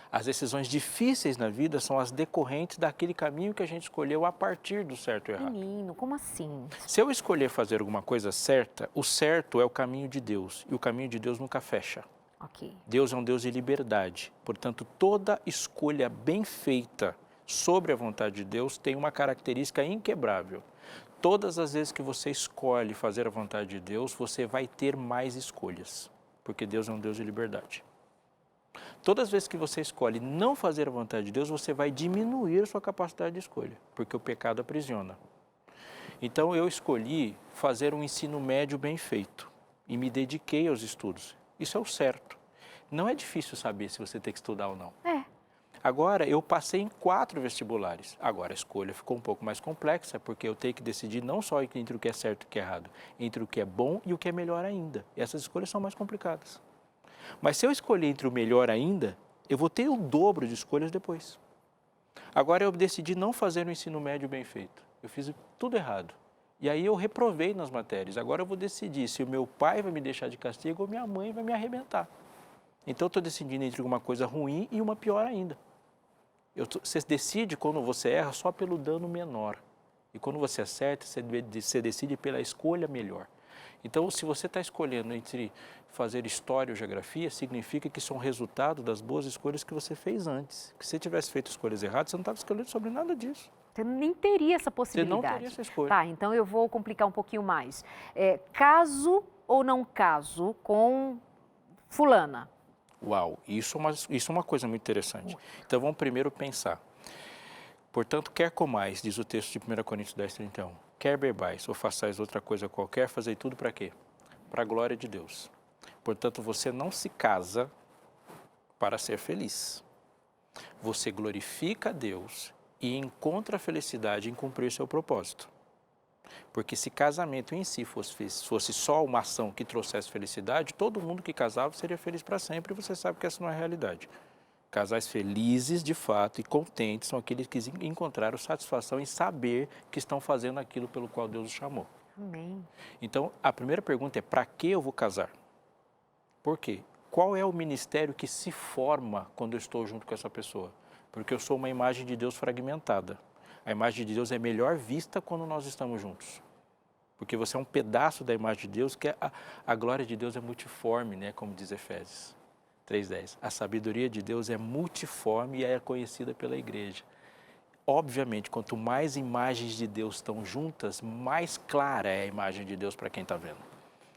As decisões difíceis na vida são as decorrentes daquele caminho que a gente escolheu a partir do certo e errado. Menino, como assim? Se eu escolher fazer alguma coisa certa, o certo é o caminho de Deus. E o caminho de Deus nunca fecha. Ok. Deus é um Deus de liberdade. Portanto, toda escolha bem feita sobre a vontade de Deus tem uma característica inquebrável. Todas as vezes que você escolhe fazer a vontade de Deus, você vai ter mais escolhas, porque Deus é um Deus de liberdade. Todas as vezes que você escolhe não fazer a vontade de Deus, você vai diminuir a sua capacidade de escolha, porque o pecado aprisiona. Então, eu escolhi fazer um ensino médio bem feito e me dediquei aos estudos. Isso é o certo. Não é difícil saber se você tem que estudar ou não. Agora, eu passei em 4 vestibulares. Agora, a escolha ficou um pouco mais complexa, porque eu tenho que decidir não só entre o que é certo e o que é errado, entre o que é bom e o que é melhor ainda. E essas escolhas são mais complicadas. Mas se eu escolher entre o melhor ainda, eu vou ter o dobro de escolhas depois. Agora, eu decidi não fazer um ensino médio bem feito. Eu fiz tudo errado. E aí eu reprovei nas matérias. Agora eu vou decidir se o meu pai vai me deixar de castigo ou minha mãe vai me arrebentar. Então, eu estou decidindo entre uma coisa ruim e uma pior ainda. Você decide quando você erra só pelo dano menor. E quando você acerta, você decide pela escolha melhor. Então, se você está escolhendo entre fazer história ou geografia, significa que isso é um resultado das boas escolhas que você fez antes. Que se você tivesse feito escolhas erradas, você não estava escolhendo sobre nada disso. Você nem teria essa possibilidade. Você não teria essa escolha. Tá, então eu vou complicar um pouquinho mais. Caso ou não caso com fulana? Uau, isso é uma coisa muito interessante. Então, vamos primeiro pensar. Portanto, quer comais, diz o texto de 1 Coríntios 10, 31, quer bebais ou façais outra coisa qualquer, fazei tudo para quê? Para a glória de Deus. Portanto, você não se casa para ser feliz. Você glorifica a Deus e encontra a felicidade em cumprir seu propósito. Porque se casamento em si fosse só uma ação que trouxesse felicidade, todo mundo que casava seria feliz para sempre e você sabe que essa não é a realidade. Casais felizes, de fato, e contentes são aqueles que encontraram satisfação em saber que estão fazendo aquilo pelo qual Deus os chamou. Amém. Então, a primeira pergunta é, para que eu vou casar? Por quê? Qual é o ministério que se forma quando eu estou junto com essa pessoa? Porque eu sou uma imagem de Deus fragmentada. A imagem de Deus é melhor vista quando nós estamos juntos. Porque você é um pedaço da imagem de Deus, que a glória de Deus é multiforme, né? Como diz Efésios 3:10. A sabedoria de Deus é multiforme e é conhecida pela igreja. Obviamente, quanto mais imagens de Deus estão juntas, mais clara é a imagem de Deus para quem está vendo.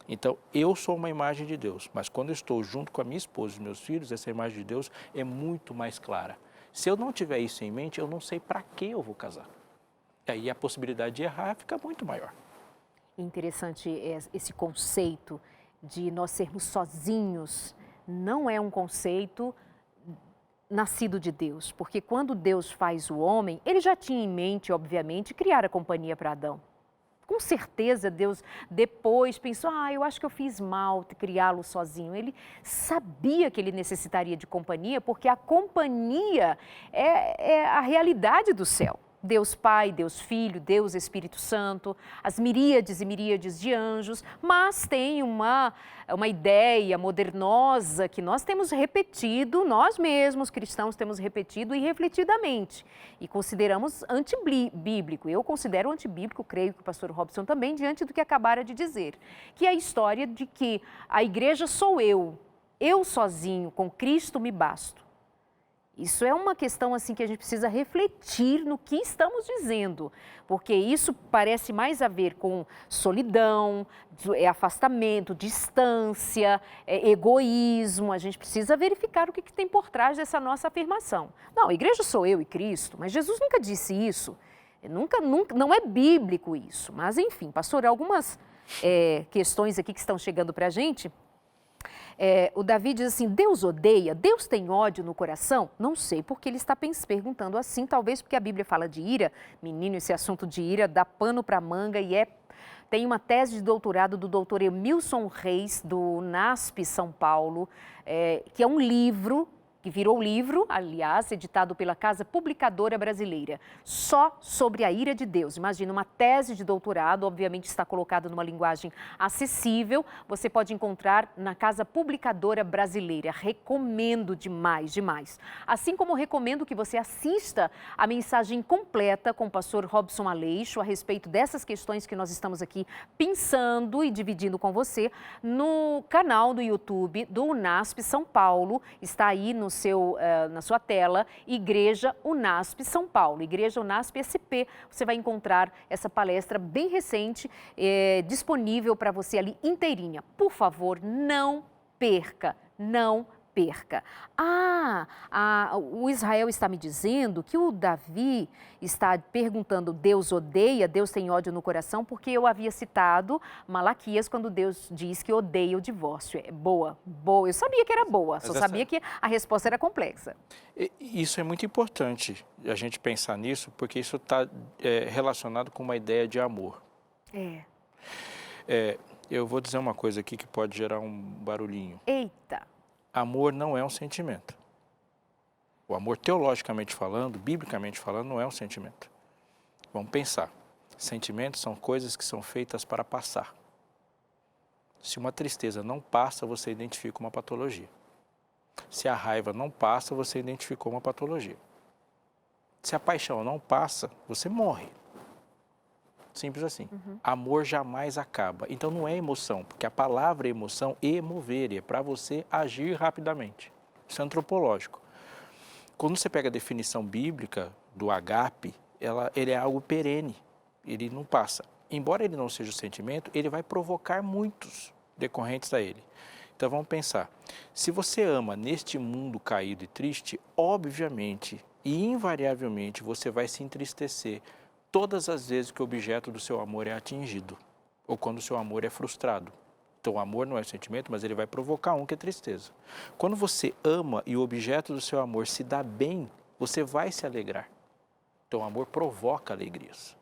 Então, eu sou uma imagem de Deus, mas quando eu estou junto com a minha esposa e os meus filhos, essa imagem de Deus é muito mais clara. Se eu não tiver isso em mente, eu não sei para que eu vou casar. E aí a possibilidade de errar fica muito maior. Interessante esse conceito de nós sermos sozinhos. Não é um conceito nascido de Deus, porque quando Deus faz o homem, ele já tinha em mente, obviamente, criar a companhia para Adão. Com certeza Deus depois pensou, eu acho que eu fiz mal criá-lo sozinho. Ele sabia que ele necessitaria de companhia, porque a companhia é a realidade do céu. Deus Pai, Deus Filho, Deus Espírito Santo, as miríades e miríades de anjos, mas tem uma ideia modernosa que nós temos repetido, nós mesmos cristãos temos repetido e refletidamente, e consideramos antibíblico. Eu considero antibíblico, creio que o pastor Robson também, diante do que acabara de dizer, que é a história de que a igreja sou eu sozinho, com Cristo me basto. Isso é uma questão assim que a gente precisa refletir no que estamos dizendo, porque isso parece mais a ver com solidão, afastamento, distância, egoísmo. A gente precisa verificar o que tem por trás dessa nossa afirmação. Não, a igreja sou eu e Cristo, mas Jesus nunca disse isso. Nunca, não é bíblico isso. Mas enfim, pastor, algumas questões aqui que estão chegando para a gente. O Davi diz assim, Deus odeia, Deus tem ódio no coração? Não sei porque ele está perguntando assim, talvez porque a Bíblia fala de ira. Menino, esse assunto de ira dá pano para manga e tem uma tese de doutorado do doutor Emilson Reis, do NASP São Paulo, que é um livro que virou livro, aliás, editado pela Casa Publicadora Brasileira, só sobre a ira de Deus. Imagina, uma tese de doutorado, obviamente está colocada numa linguagem acessível, você pode encontrar na Casa Publicadora Brasileira. Recomendo demais, demais. Assim como recomendo que você assista a mensagem completa com o pastor Robson Aleixo a respeito dessas questões que nós estamos aqui pensando e dividindo com você no canal do YouTube do UNASP São Paulo. Está aí na sua tela, Igreja UNASP São Paulo, Igreja UNASP SP. Você vai encontrar essa palestra bem recente, disponível para você ali inteirinha. Por favor, não perca, não perca. O Israel está me dizendo que o Davi está perguntando, Deus odeia, Deus tem ódio no coração, porque eu havia citado Malaquias quando Deus diz que odeia o divórcio. É boa, boa. Eu sabia que era boa, só sabia que a resposta era complexa. Isso é muito importante, a gente pensar nisso, porque isso está relacionado com uma ideia de amor. Eu vou dizer uma coisa aqui que pode gerar um barulhinho. Eita! Amor não é um sentimento. O amor, teologicamente falando, biblicamente falando, não é um sentimento. Vamos pensar. Sentimentos são coisas que são feitas para passar. Se uma tristeza não passa, você identifica uma patologia. Se a raiva não passa, você identificou uma patologia. Se a paixão não passa, você morre. Simples assim. Amor jamais acaba. Então não é emoção, porque a palavra emoção é mover, é para você agir rapidamente. Isso é antropológico. Quando você pega a definição bíblica do agape, ele é algo perene, ele não passa. Embora ele não seja o sentimento, ele vai provocar muitos decorrentes a ele. Então vamos pensar, se você ama neste mundo caído e triste, obviamente e invariavelmente você vai se entristecer todas as vezes que o objeto do seu amor é atingido, ou quando o seu amor é frustrado. Então, o amor não é sentimento, mas ele vai provocar que é tristeza. Quando você ama e o objeto do seu amor se dá bem, você vai se alegrar. Então, o amor provoca alegrias.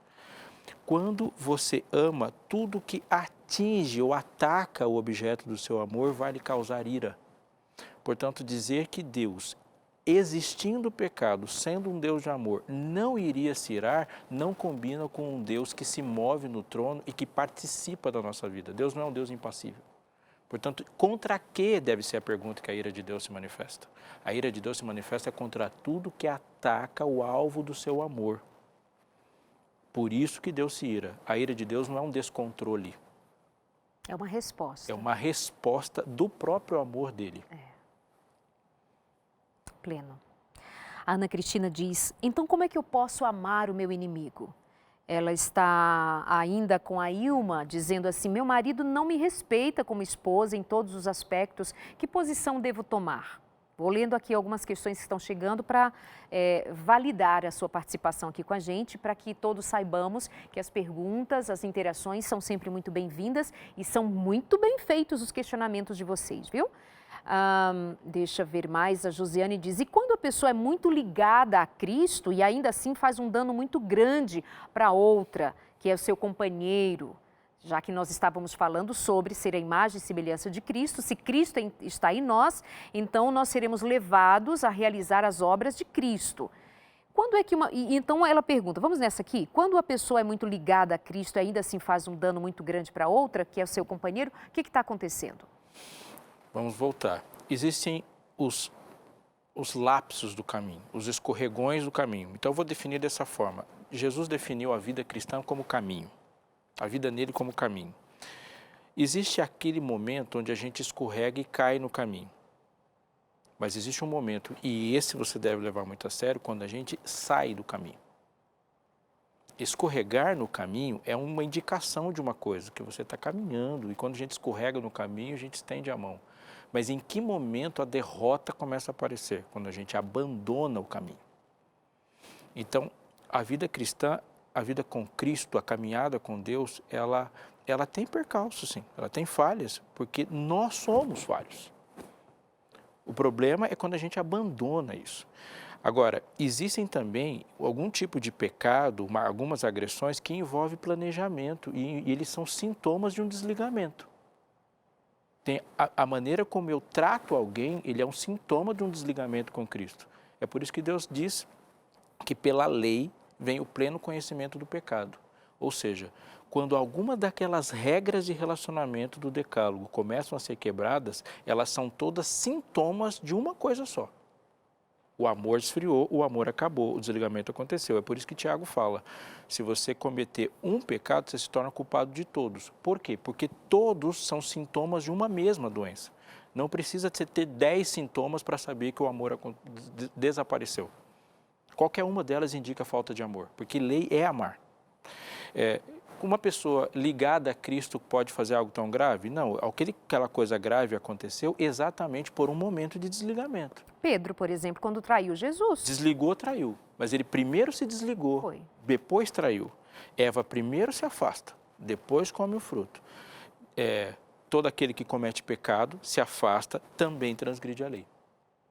Quando você ama, tudo que atinge ou ataca o objeto do seu amor vai lhe causar ira. Portanto, dizer que Deus, existindo o pecado, sendo um Deus de amor, não iria se irar, não combina com um Deus que se move no trono e que participa da nossa vida. Deus não é um Deus impassível. Portanto, contra que deve ser a pergunta que a ira de Deus se manifesta? A ira de Deus se manifesta contra tudo que ataca o alvo do seu amor. Por isso que Deus se ira. A ira de Deus não é um descontrole. É uma resposta. É uma resposta do próprio amor dele. Pleno. A Ana Cristina diz, então como é que eu posso amar o meu inimigo? Ela está ainda com a Ilma, dizendo assim, meu marido não me respeita como esposa em todos os aspectos, que posição devo tomar? Vou lendo aqui algumas questões que estão chegando para validar a sua participação aqui com a gente, para que todos saibamos que as perguntas, as interações são sempre muito bem-vindas e são muito bem feitos os questionamentos de vocês, viu? Deixa eu ver mais, a Josiane diz, e quando a pessoa é muito ligada a Cristo e ainda assim faz um dano muito grande para outra, que é o seu companheiro, já que nós estávamos falando sobre ser a imagem e semelhança de Cristo, se Cristo está em nós, então nós seremos levados a realizar as obras de Cristo. Quando é que então ela pergunta, vamos nessa aqui, quando a pessoa é muito ligada a Cristo e ainda assim faz um dano muito grande para outra, que é o seu companheiro, o que está acontecendo? Vamos voltar. Existem os lapsos do caminho, os escorregões do caminho. Então eu vou definir dessa forma. Jesus definiu a vida cristã como caminho, a vida nele como caminho. Existe aquele momento onde a gente escorrega e cai no caminho. Mas existe um momento, e esse você deve levar muito a sério, quando a gente sai do caminho. Escorregar no caminho é uma indicação de uma coisa, que você está caminhando, e quando a gente escorrega no caminho, a gente estende a mão. Mas em que momento a derrota começa a aparecer? Quando a gente abandona o caminho. Então, a vida cristã, a vida com Cristo, a caminhada com Deus, ela tem percalços, sim, ela tem falhas, porque nós somos falhos. O problema é quando a gente abandona isso. Agora, existem também algum tipo de pecado, algumas agressões que envolvem planejamento e eles são sintomas de um desligamento. A maneira como eu trato alguém, ele é um sintoma de um desligamento com Cristo. É por isso que Deus diz que pela lei vem o pleno conhecimento do pecado. Ou seja, quando alguma daquelas regras de relacionamento do decálogo começam a ser quebradas, elas são todas sintomas de uma coisa só. O amor esfriou, o amor acabou, o desligamento aconteceu. É por isso que Tiago fala, se você cometer um pecado, você se torna culpado de todos. Por quê? Porque todos são sintomas de uma mesma doença. Não precisa você ter 10 sintomas para saber que o amor desapareceu. Qualquer uma delas indica falta de amor, porque lei é amar. Uma pessoa ligada a Cristo pode fazer algo tão grave? Não, aquela coisa grave aconteceu exatamente por um momento de desligamento. Pedro, por exemplo, quando traiu Jesus. Desligou, traiu. Mas ele primeiro se desligou, depois traiu. Eva primeiro se afasta, depois come o fruto. Todo aquele que comete pecado, se afasta, também transgride a lei.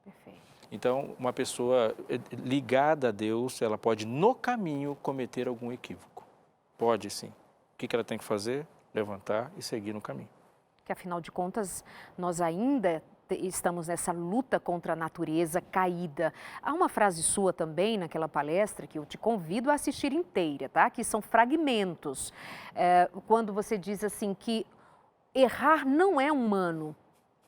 Perfeito. Então, uma pessoa ligada a Deus, ela pode no caminho cometer algum equívoco. Pode sim. O que ela tem que fazer? Levantar e seguir no caminho. Que afinal de contas, nós ainda estamos nessa luta contra a natureza caída. Há uma frase sua também naquela palestra que eu te convido a assistir inteira, tá? Que são fragmentos. Quando você diz assim que errar não é humano.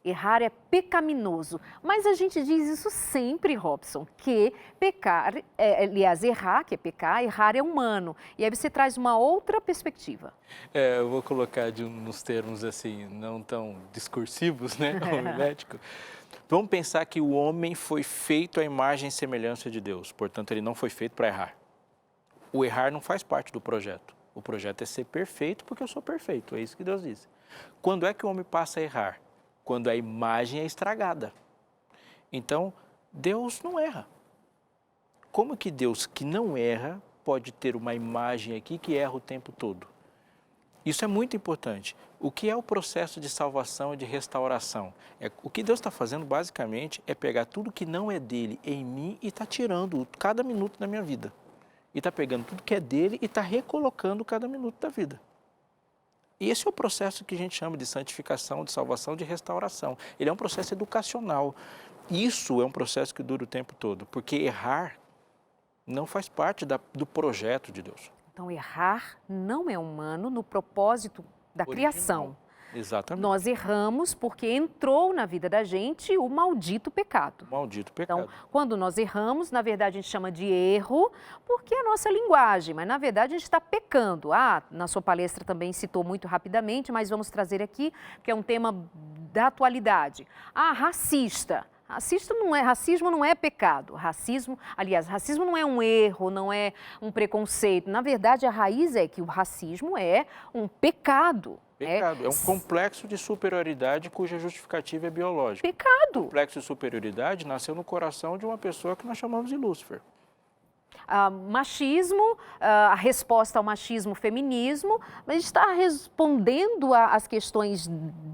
Errar é pecaminoso, mas a gente diz isso sempre, Robson, que pecar, aliás, errar, que é pecar, errar é humano. E aí você traz uma outra perspectiva. Eu vou colocar nos termos assim, não tão discursivos, né, homilético. Vamos pensar que o homem foi feito à imagem e semelhança de Deus, portanto, ele não foi feito para errar. O errar não faz parte do projeto. O projeto é ser perfeito porque eu sou perfeito, é isso que Deus diz. Quando é que o homem passa a errar? Quando a imagem é estragada. Então, Deus não erra. Como que Deus, que não erra, pode ter uma imagem aqui que erra o tempo todo? Isso é muito importante. O que é o processo de salvação e de restauração? O que Deus está fazendo, basicamente, é pegar tudo que não é dele em mim e está tirando cada minuto da minha vida. E está pegando tudo que é dele e está recolocando cada minuto da vida. E esse é o processo que a gente chama de santificação, de salvação, de restauração. Ele é um processo educacional. Isso é um processo que dura o tempo todo, porque errar não faz parte do projeto de Deus. Então, errar não é humano no propósito da criação. Exatamente. Nós erramos porque entrou na vida da gente o maldito pecado. O maldito pecado. Então, quando nós erramos, na verdade a gente chama de erro, porque é a nossa linguagem, mas na verdade a gente está pecando. Na sua palestra também citou muito rapidamente, mas vamos trazer aqui, que é um tema da atualidade. Racista. Racismo não é pecado. Racismo não é um erro, não é um preconceito. Na verdade, a raiz é que o racismo é um pecado. Pecado. É um complexo de superioridade cuja justificativa é biológica. Pecado. O complexo de superioridade nasceu no coração de uma pessoa que nós chamamos de Lúcifer. Machismo, a resposta ao machismo, feminismo, mas a gente está respondendo às questões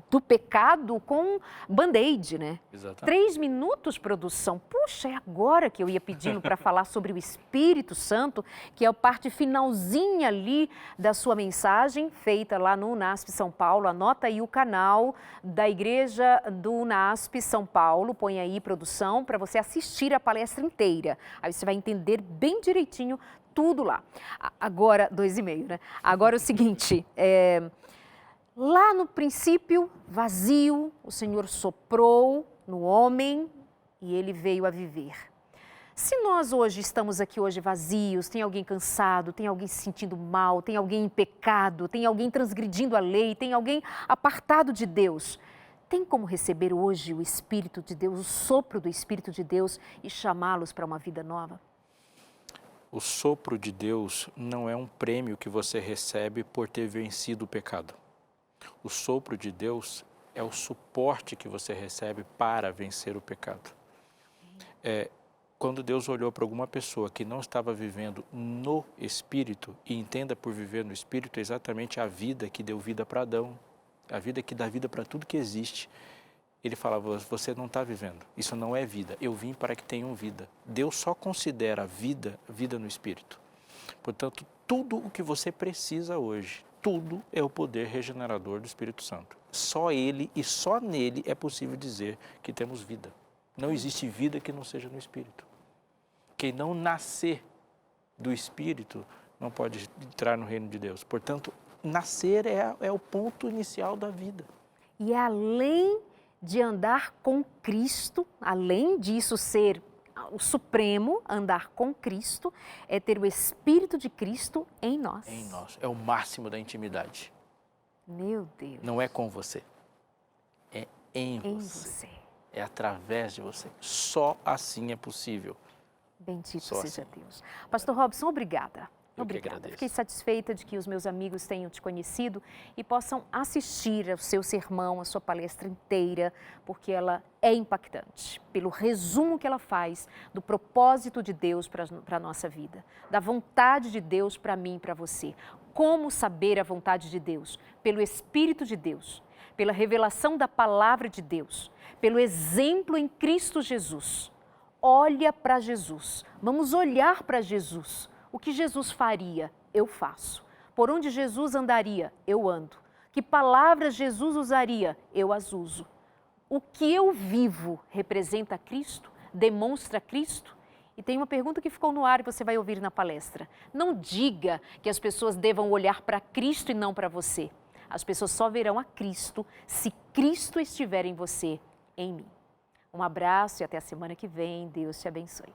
do pecado com band-aid, né? Exatamente. 3 minutos, produção. Puxa, é agora que eu ia pedindo para falar sobre o Espírito Santo, que é a parte finalzinha ali da sua mensagem, feita lá no UNASP São Paulo. Anota aí o canal da Igreja do UNASP São Paulo. Põe aí, produção, para você assistir a palestra inteira. Aí você vai entender bem direitinho tudo lá. Agora, 2,5, né? Agora o seguinte, lá no princípio, vazio, o Senhor soprou no homem e ele veio a viver. Se nós hoje estamos aqui hoje vazios, tem alguém cansado, tem alguém se sentindo mal, tem alguém em pecado, tem alguém transgredindo a lei, tem alguém apartado de Deus, tem como receber hoje o Espírito de Deus, o sopro do Espírito de Deus e chamá-los para uma vida nova? O sopro de Deus não é um prêmio que você recebe por ter vencido o pecado. O sopro de Deus é o suporte que você recebe para vencer o pecado. Quando Deus olhou para alguma pessoa que não estava vivendo no Espírito, e entenda por viver no Espírito é exatamente a vida que deu vida para Adão, a vida que dá vida para tudo que existe. Ele falava, você não está vivendo, isso não é vida, eu vim para que tenham vida. Deus só considera vida no Espírito. Portanto, tudo o que você precisa hoje, tudo é o poder regenerador do Espírito Santo. Só Ele e só nele é possível dizer que temos vida. Não existe vida que não seja no Espírito. Quem não nascer do Espírito não pode entrar no reino de Deus. Portanto, nascer é o ponto inicial da vida. E além de andar com Cristo, além disso ser o supremo, andar com Cristo, é ter o Espírito de Cristo em nós. Em nós. É o máximo da intimidade. Meu Deus. Não é com você. É em Em você. você. É através de você. Só assim é possível. Bendito Só seja assim. Deus. Pastor Robson, obrigada. Eu que Obrigada. agradeço. Fiquei satisfeita de que os meus amigos tenham te conhecido e possam assistir ao seu sermão, a sua palestra inteira, porque ela é impactante, pelo resumo que ela faz do propósito de Deus para a nossa vida, da vontade de Deus para mim e para você. Como saber a vontade de Deus? Pelo Espírito de Deus, pela revelação da palavra de Deus, pelo exemplo em Cristo Jesus. Olha para Jesus. Vamos olhar para Jesus. O que Jesus faria, eu faço. Por onde Jesus andaria, eu ando. Que palavras Jesus usaria, eu as uso. O que eu vivo representa Cristo, demonstra Cristo? E tem uma pergunta que ficou no ar e você vai ouvir na palestra. Não diga que as pessoas devam olhar para Cristo e não para você. As pessoas só verão a Cristo se Cristo estiver em você, em mim. Um abraço e até a semana que vem. Deus te abençoe.